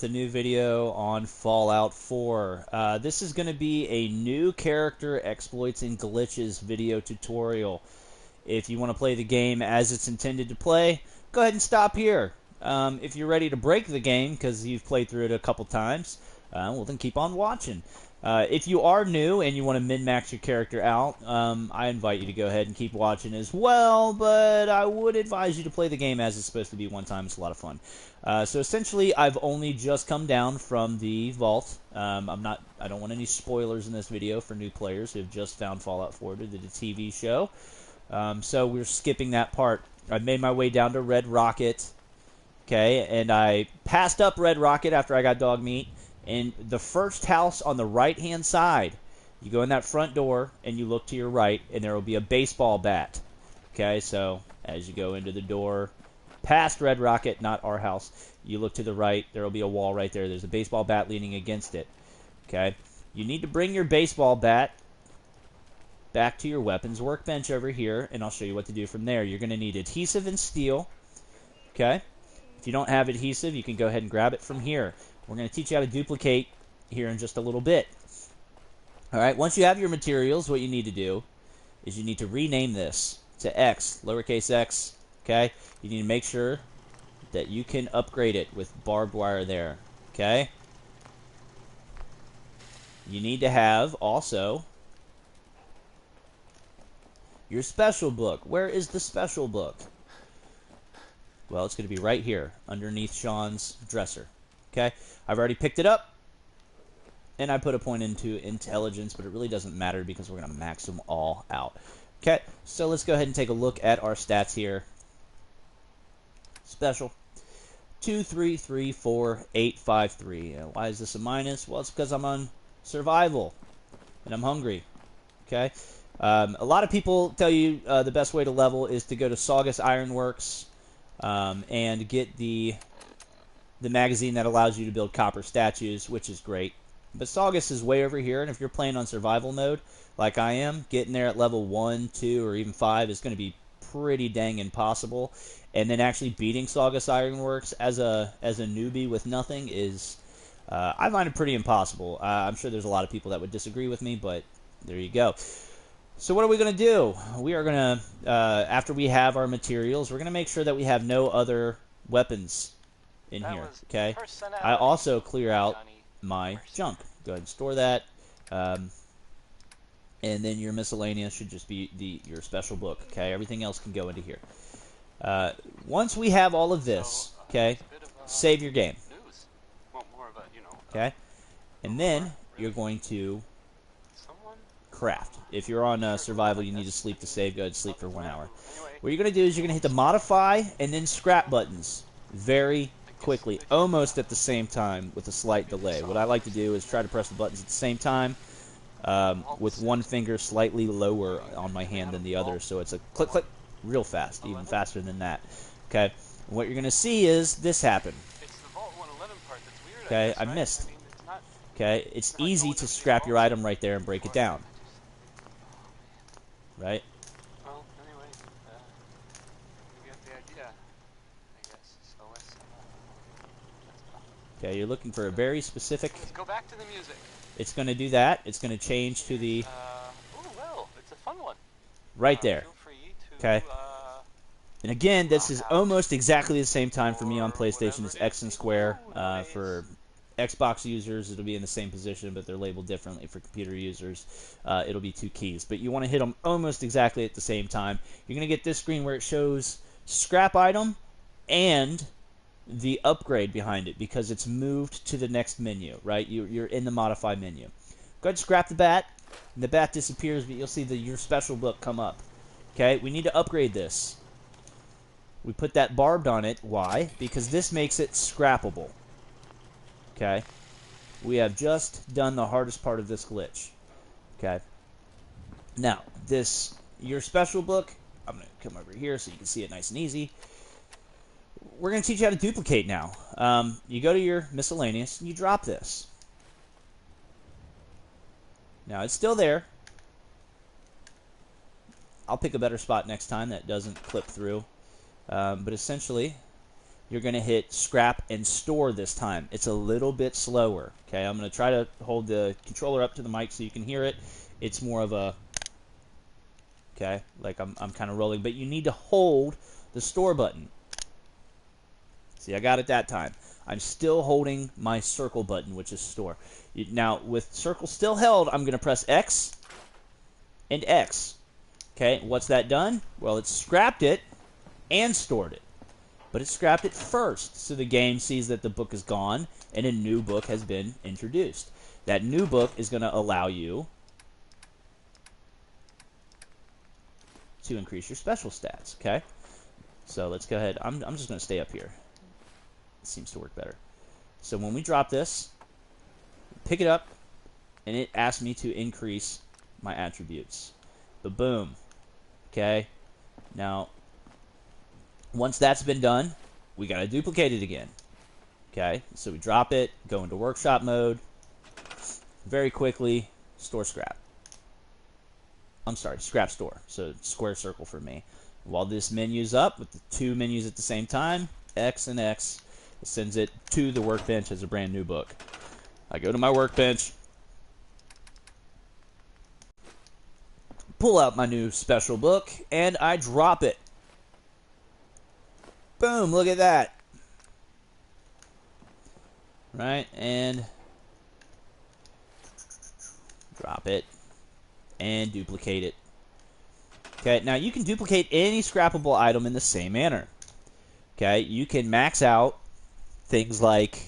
A new video on Fallout 4. This is going to be a new character exploits and glitches video tutorial. If you want to play the game as it's intended to play, go ahead and stop here. If you're ready to break the game because you've played through it a couple times, well then keep on watching. If you are new and you want to min-max your character out, I invite you to go ahead and keep watching as well, but I would advise you to play the game as it's supposed to be one time. It's a lot of fun. So essentially, I've only just come down from the vault. I don't want any spoilers in this video for new players who have just found Fallout 4 to the TV show. So we're skipping that part. I made my way down to Red Rocket, okay, and I passed up Red Rocket after I got dog meat. And the first house on the right-hand side, you go in that front door and you look to your right, and there will be a baseball bat. Okay, so as you go into the door, past Red Rocket, not our house, you look to the right, there will be a wall right there. There's a baseball bat leaning against it. Okay, you need to bring your baseball bat back to your weapons workbench over here, and I'll show you what to do from there. You're going to need adhesive and steel. Okay, if you don't have adhesive, you can go ahead and grab it from here. We're going to teach you how to duplicate here in just a little bit. Alright, once you have your materials, what you need to do is you need to rename this to X, lowercase x, okay? You need to make sure that you can upgrade it with barbed wire there, okay? You need to have also your special book. Where is the special book? Well, it's going to be right here underneath Sean's dresser. Okay, I've already picked it up, and I put a point into intelligence, but it really doesn't matter because we're going to max them all out. Okay, so let's go ahead and take a look at our stats here. Special. 2, 3, 3, 4, 8, 5, 3. Why is this a minus? Well, it's because I'm on survival, and I'm hungry. Okay, a lot of people tell you the best way to level is to go to Saugus Ironworks and get the magazine that allows you to build copper statues, which is great. But Saugus is way over here, and if you're playing on survival mode, like I am, getting there at level 1, 2, or even 5 is going to be pretty dang impossible. And then actually beating Saugus Ironworks as a newbie with nothing is, I find it pretty impossible. I'm sure there's a lot of people that would disagree with me, but there you go. So what are we going to do? We are going to, after we have our materials, we're going to make sure that we have no other weapons in here, okay? I also clear out my junk. Go ahead and store that. And then your miscellaneous should just be your special book, okay? Everything else can go into here. Once we have all of this, okay, save your game. Okay? And then you're going to craft. If you're on survival, you need to sleep to save. Go ahead and sleep for 1 hour. What you're going to do is you're going to hit the modify and then scrap buttons very quickly, almost at the same time with a slight delay. What I like to do is try to press the buttons at the same time with one finger slightly lower on my hand than the other, so it's a click, click, real fast, even faster than that. Okay, what you're going to see is this happen. Okay, I missed. Okay, it's easy to scrap your item right there and break it down. Right? Okay, you're looking for a very specific. Let's go back to the music. It's going to do that. It's going to change to the. Oh well, it's a fun one. Right there. Okay. And again, this is almost exactly the same time for me on PlayStation as X and Square. For Xbox users, it'll be in the same position, but they're labeled differently. For computer users, it'll be 2 keys. But you want to hit them almost exactly at the same time. You're going to get this screen where it shows scrap item and the upgrade behind it because it's moved to the next menu, right? You're in the modify menu. Go ahead and scrap the bat, and the bat disappears, but you'll see your special book come up. Okay, we need to upgrade this. We put that barbed on it. Why? Because this makes it scrappable. Okay, we have just done the hardest part of this glitch. Okay, now your special book, I'm going to come over here so you can see it nice and easy. We're going to teach you how to duplicate now. You go to your miscellaneous and you drop this. Now it's still there. I'll pick a better spot next time that doesn't clip through. But essentially, you're going to hit scrap and store this time. It's a little bit slower. Okay, I'm going to try to hold the controller up to the mic so you can hear it. It's more of a, okay, like I'm kind of rolling, but you need to hold the store button. See, I got it that time. I'm still holding my circle button, which is store. Now, with circle still held, I'm going to press X and X. Okay, what's that done? Well, it's scrapped it and stored it. But it scrapped it first, so the game sees that the book is gone and a new book has been introduced. That new book is going to allow you to increase your special stats, okay? So let's go ahead. I'm just going to stay up here. It seems to work better. So when we drop this, pick it up, and it asks me to increase my attributes. But boom. Okay? Now, once that's been done, we got to duplicate it again. Okay? So we drop it, go into workshop mode, very quickly, store scrap. I'm sorry, scrap store. So square circle for me. While this menu's up with the two menus at the same time, X and X, it sends it to the workbench as a brand new book. I go to my workbench, pull out my new special book, and I drop it. Boom, look at that. Right, and drop it and duplicate it. Okay, now you can duplicate any scrappable item in the same manner. Okay, you can max out things like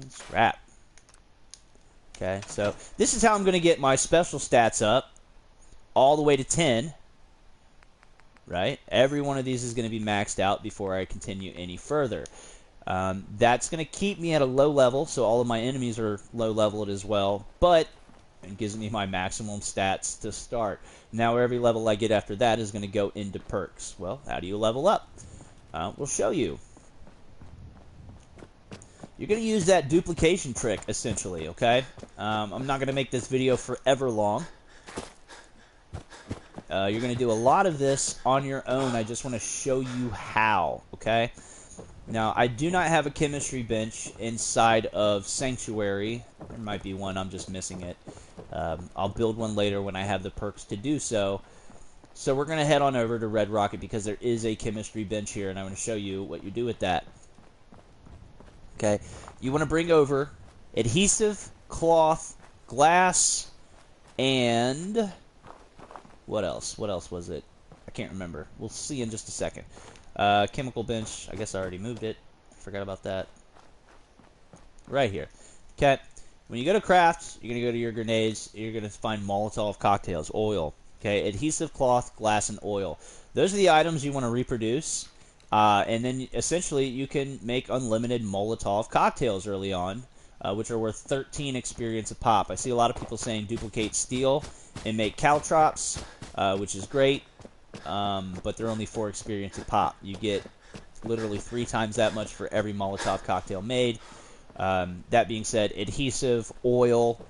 scrap. Okay, so this is how I'm going to get my special stats up all the way to 10. Right? Every one of these is going to be maxed out before I continue any further. That's going to keep me at a low level, so all of my enemies are low leveled as well, but it gives me my maximum stats to start. Now every level I get after that is going to go into perks. Well, how do you level up? We'll show you. You're going to use that duplication trick, essentially, okay? I'm not going to make this video forever long. You're going to do a lot of this on your own. I just want to show you how, okay? Now, I do not have a chemistry bench inside of Sanctuary. There might be one, I'm just missing it. I'll build one later when I have the perks to do so. So we're going to head on over to Red Rocket because there is a chemistry bench here, and I'm going to show you what you do with that. Okay, you want to bring over adhesive, cloth, glass, and what else? What else was it? I can't remember. We'll see in just a second. Chemical bench. I guess I already moved it. Forgot about that. Right here. Okay. When you go to craft, you're going to go to your grenades. You're going to find Molotov cocktails, oil. Okay. Adhesive, cloth, glass, and oil. Those are the items you want to reproduce. And then essentially you can make unlimited Molotov cocktails early on, which are worth 13 experience a pop. I see a lot of people saying duplicate steel and make caltrops, which is great, but they're only 4 experience a pop. You get literally 3 times that much for every Molotov cocktail made. That being said, adhesive, oil,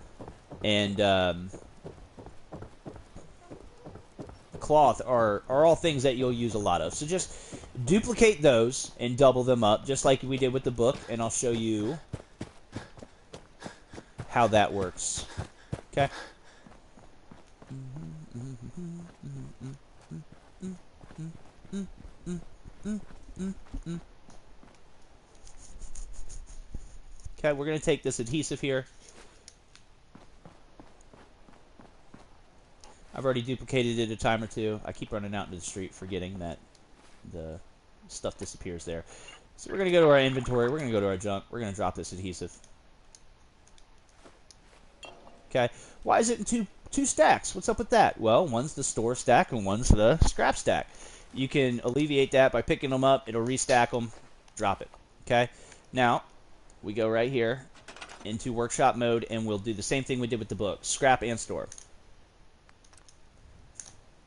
and cloth are all things that you'll use a lot of. So just duplicate those and double them up, just like we did with the book, and I'll show you how that works. Okay? Okay, we're going to take this adhesive here. I've already duplicated it a time or two. I keep running out into the street forgetting that the stuff disappears there. So we're going to go to our inventory. We're going to go to our junk. We're going to drop this adhesive. Okay. Why is it in two stacks? What's up with that? Well, one's the store stack and one's the scrap stack. You can alleviate that by picking them up. It'll restack them. Drop it. Okay. Now, we go right here into workshop mode, and we'll do the same thing we did with the book. Scrap and store.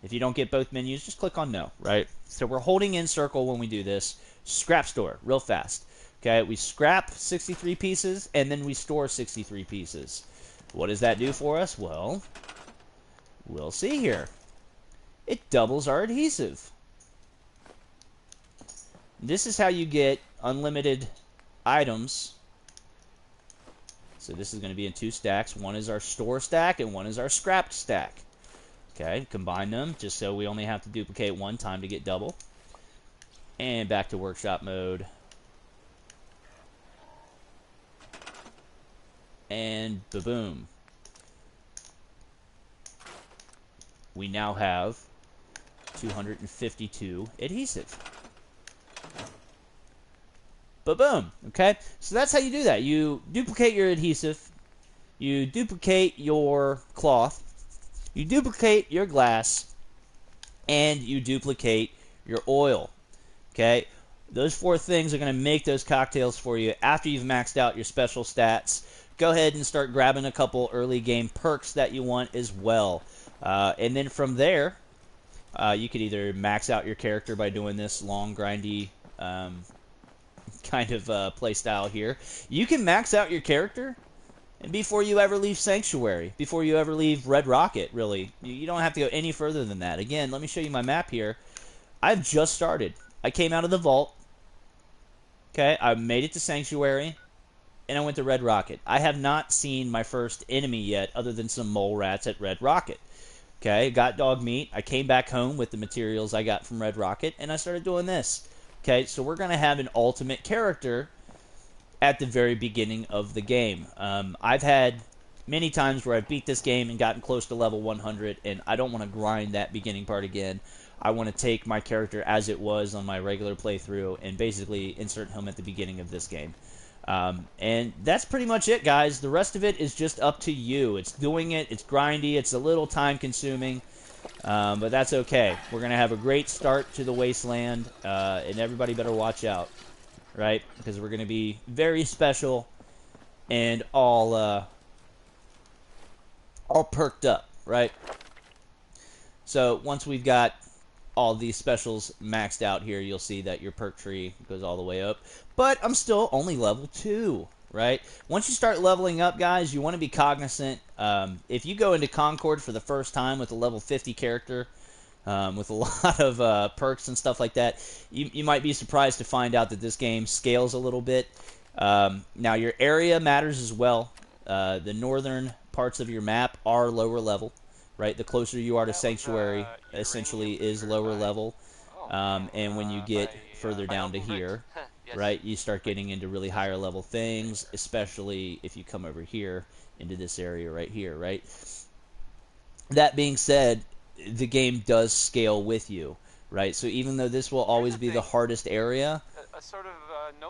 If you don't get both menus, just click on no, right? So we're holding in circle when we do this. Scrap store, real fast. Okay, we scrap 63 pieces, and then we store 63 pieces. What does that do for us? Well, we'll see here. It doubles our adhesive. This is how you get unlimited items. So this is going to be in 2 stacks. One is our store stack and one is our scrapped stack. Okay, combine them just so we only have to duplicate 1 time to get double. And back to workshop mode. And ba-boom. We now have 252 adhesive. Ba-boom. Okay, so that's how you do that. You duplicate your adhesive. You duplicate your cloth. You duplicate your glass. And you duplicate your oil. Okay, those 4 things are going to make those cocktails for you after you've maxed out your special stats. Go ahead and start grabbing a couple early game perks that you want as well. And then from there, you could either max out your character by doing this long, grindy kind of play style here. You can max out your character and before you ever leave Sanctuary, before you ever leave Red Rocket, really. You don't have to go any further than that. Again, let me show you my map here. I've just started. I came out of the vault. Okay, I made it to Sanctuary. And I went to Red Rocket. I have not seen my first enemy yet other than some mole rats at Red Rocket. Okay, got dog meat. I came back home with the materials I got from Red Rocket, and I started doing this. Okay, so we're going to have an ultimate character at the very beginning of the game. I've had many times where I've beat this game and gotten close to level 100, and I don't want to grind that beginning part again. I want to take my character as it was on my regular playthrough and basically insert him at the beginning of this game. And that's pretty much it, guys. The rest of it is just up to you. It's doing it. It's grindy. It's a little time-consuming, but that's okay. We're going to have a great start to the Wasteland, and everybody better watch out, right? Because we're going to be very special and all perked up, right? So once we've got all these specials maxed out here, you'll see that your perk tree goes all the way up. But I'm still only level 2, right? Once you start leveling up, guys, you want to be cognizant. If you go into Concord for the first time with a level 50 character, with a lot of perks and stuff like that, you might be surprised to find out that this game scales a little bit. Now, your area matters as well. The northern parts of your map are lower level. Right, the closer you are to Sanctuary, essentially is lower level, and when you get further down to here, right, you start getting into really higher level things, especially if you come over here into this area right here, right? That being said, the game does scale with you, right? So even though this will always be the hardest area,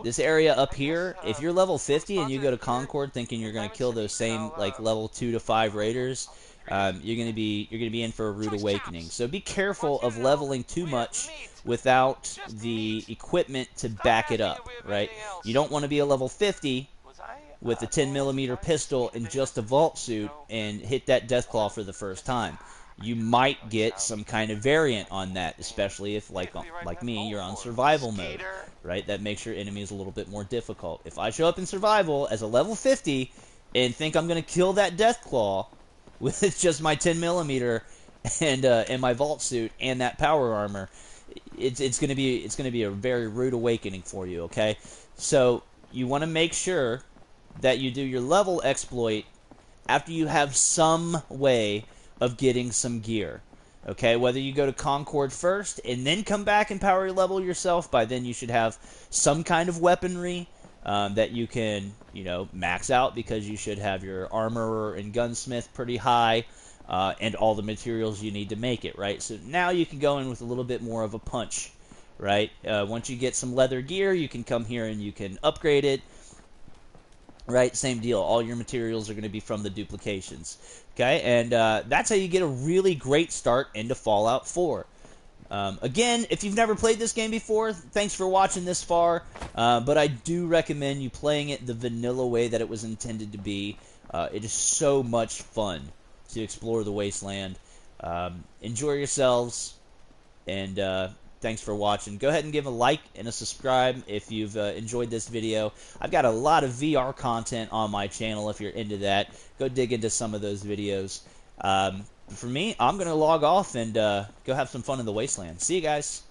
this area up here, if you're level 50 and you go to Concord thinking you're going to kill those same like level 2 to 5 raiders, you're gonna be in for a rude awakening. So be careful of leveling too much without the equipment to back it up, right? You don't want to be a level 50 with a 10mm pistol and just a vault suit and hit that Deathclaw for the first time. You might get some kind of variant on that, especially if, like me, you're on survival mode, right? That makes your enemies a little bit more difficult. If I show up in survival as a level 50 and think I'm gonna kill that Deathclaw with just my 10mm and my vault suit and that power armor, it's gonna be a very rude awakening for you. Okay, so you want to make sure that you do your level exploit after you have some way of getting some gear. Okay, whether you go to Concord first and then come back and power level yourself, by then you should have some kind of weaponry that you can, max out, because you should have your armorer and gunsmith pretty high, and all the materials you need to make it, right? So now you can go in with a little bit more of a punch, right? Once you get some leather gear, you can come here and you can upgrade it, right? Same deal. All your materials are going to be from the duplications, okay? And that's how you get a really great start into Fallout 4. Again, if you've never played this game before, thanks for watching this far, but I do recommend you playing it the vanilla way that it was intended to be. It is so much fun to explore the Wasteland. Enjoy yourselves, and thanks for watching. Go ahead and give a like and a subscribe if you've enjoyed this video. I've got a lot of VR content on my channel if you're into that. Go dig into some of those videos. For me, I'm going to log off and go have some fun in the Wasteland. See you guys.